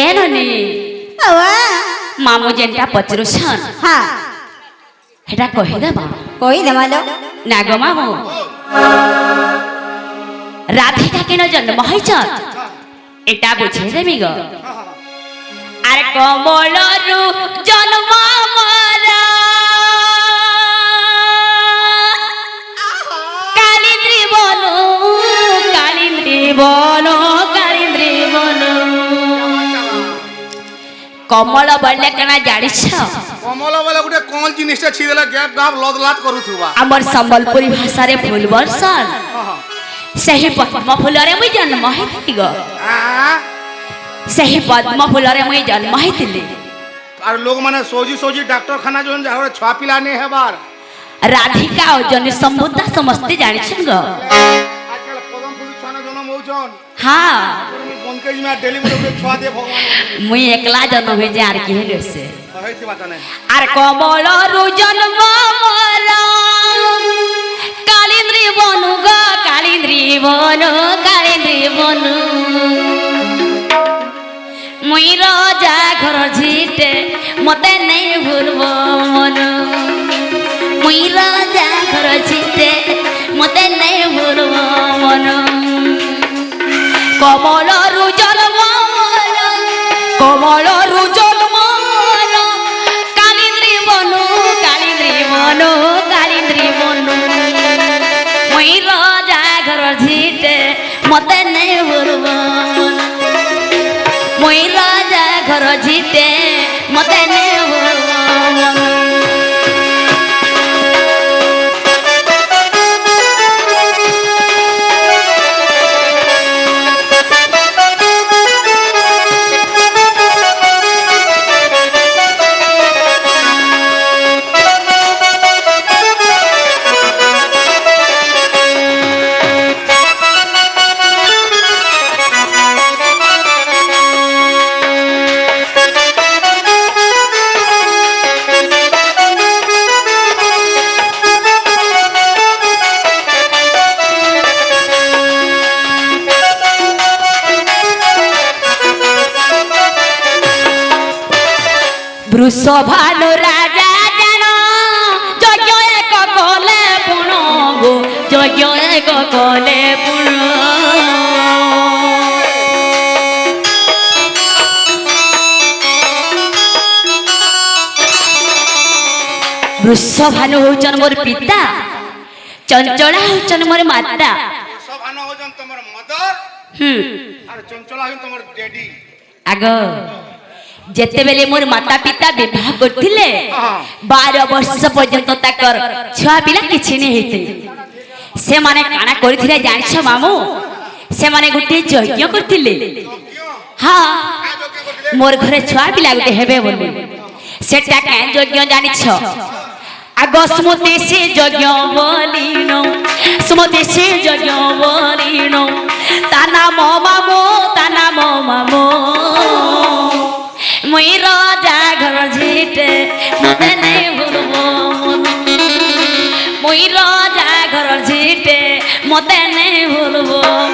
एननी मामू जेनटा पचरुछन हाँ हेटा कहि देबा कोई देवालो नागो मामू राधिका केन जन्म होइछन एटा बुझे देबी गो आरे कमलरु जन्म मोरा कालिंद्री बोलो कालिंद्री बोलो कालिंद्री बोलो कमल बोले कना जानिछ कमल बोले गुटे कोन जिनिसटा छिदेला गैप गाप लदलात करूथुबा हमर संबलपुरी भाषा रे फूल बरसन सही पद्म फूल रे मुई जन्म हेति गो सही पद्म फूल रे मुई जन्म हेतिली और लोग माने सोजी सोजी डॉक्टर खाना जोन जाहरे छुआ पिला ने हेबार राधिका और जन संबुद्धा समस्ते जानिछन गो आजकल पदम फूल छाना जोन मौजन हां बनकेज में डिलीवरी के छुआ दे भगवान मुई एकला जन्म होई जे आर की हेले से कहैति बात नै आर कमल रु जन्म मोरा कालिंद्री बनू गो कालिंद्री बनू कालिंद्री बनू मुई राजा घर झीटे मते नहीं भूलबो मन मुई राजा घर झीटे मते नहीं भूलबो मन कमल रु जन्म मोरा कमल रु जन्म मोरा कालिंद्री बनू कालिंद्री बनू कालिंद्री बनू मुई राजा घर झीटे मते नहीं भूलबो मन मुई राजा घर जीते मते नहीं भूलबो मन वृषभानु राजा जानो यज्ञ एक कले पुण गो यज्ञ एक कले पुण वृषभानु होचन मोर पिता चंचला होचन मोर माता सब आनो होजन तमर मदर और चंचला होजन तमर डैडी आगो जेते बेले मोर माता पिता विवाह करथिले 12 वर्ष पर्यंत ताकर छुआ पिला किछि नै हेते से माने काना करथिले जानिछ मामू से माने गुटे यज्ञ करथिले हां मोर घरे छुआ पिला गुटे हेबे बोली सेटा का यज्ञ जानिछ आगो स्मृति से यज्ञ बोलिनो स्मृति से यज्ञ बोलिनो ताना मो मामू ताना मो मामू मुई राजा घर झीटे मते नहीं भूलबो मन मुई राजा घर झीटे मते नहीं भूलबो मन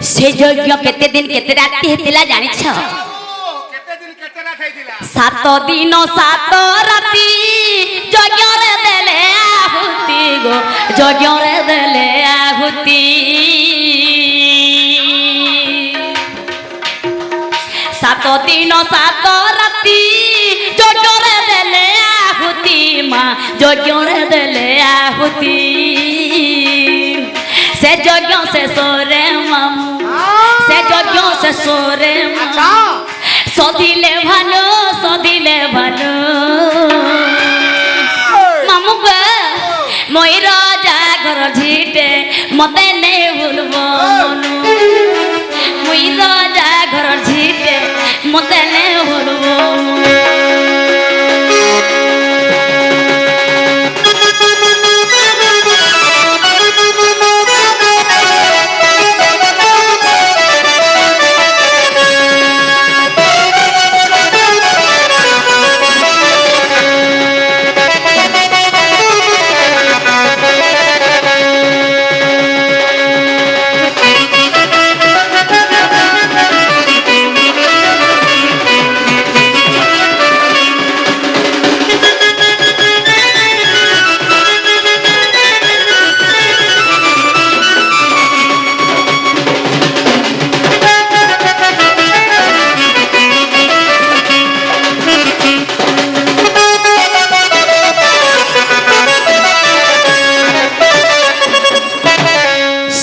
से यज्ञ केते दिन केते राति हेतिला जानिछ केते दिन केते रात हेतिला 7 दिन 7 राति यज्ञ रे देले आहुति गो यज्ञ रे देले आहुति 7 दिन 7 राति यज्ञ रे देले आहुति मां यज्ञ रे देले आहुति से यज्ञ से सोरे मामू से यज्ञ শেষরে আচ্ছা সদিলে ভালো মামু গো মই রাজা ঘর ঝিটে মতে নে ভুলব মনু মই রাজা ঘর ঝিটে মতে নে ভুলব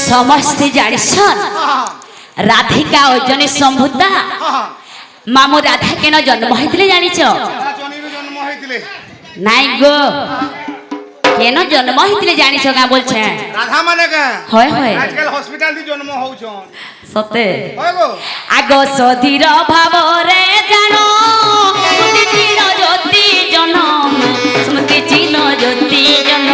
समस्ते जानिछन राधिका और जने शंभुता मामू राधा केन जन्म होइतिले जानिछ জনির জন্ম হইতিলে नाइ गो केन जन्म होइतिले जानिछ का बोलछे রাধা মানে কে होय होय আজকাল হসপিটাল দি জন্ম হউছন सते হয় গো आगो सधीर भाव रे जानो स्मृति चिन्ह ज्योति जनम स्मृति चिन्ह ज्योति जनम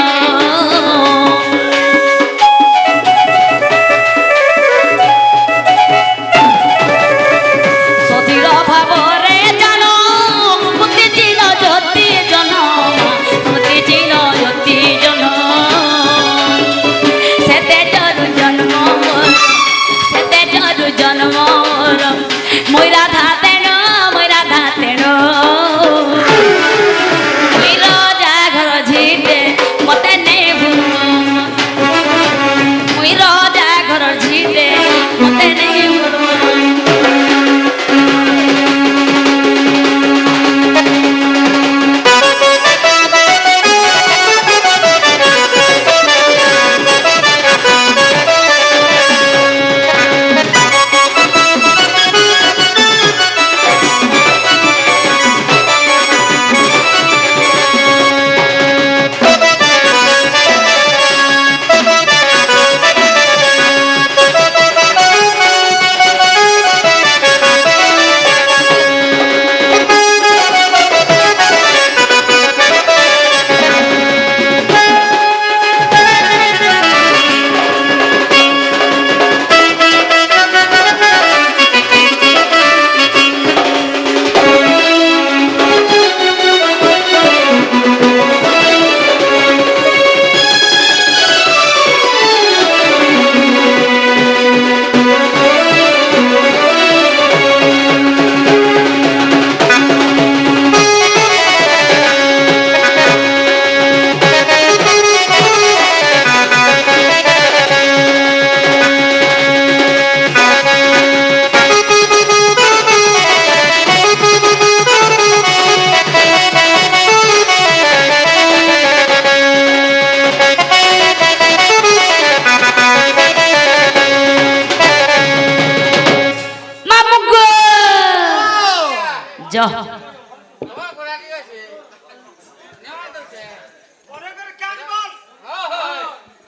जा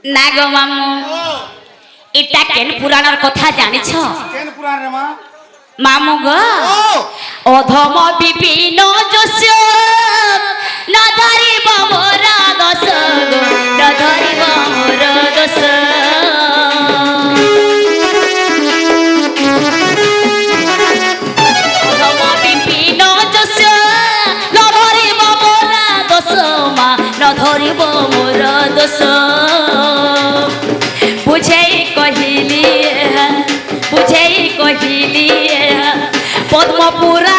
ना गो मामू इटा केन पुराणर कथा जानिछ কেন পুরাণ রে মা मामू गो अधम विपिन जस्य न धरिब मोर दस गो न धरिब मोर दस अधम विपिन जस्य न धरिब मोर दस मा न धरिब मोर दस बुझेई कहिली पद्मपुरा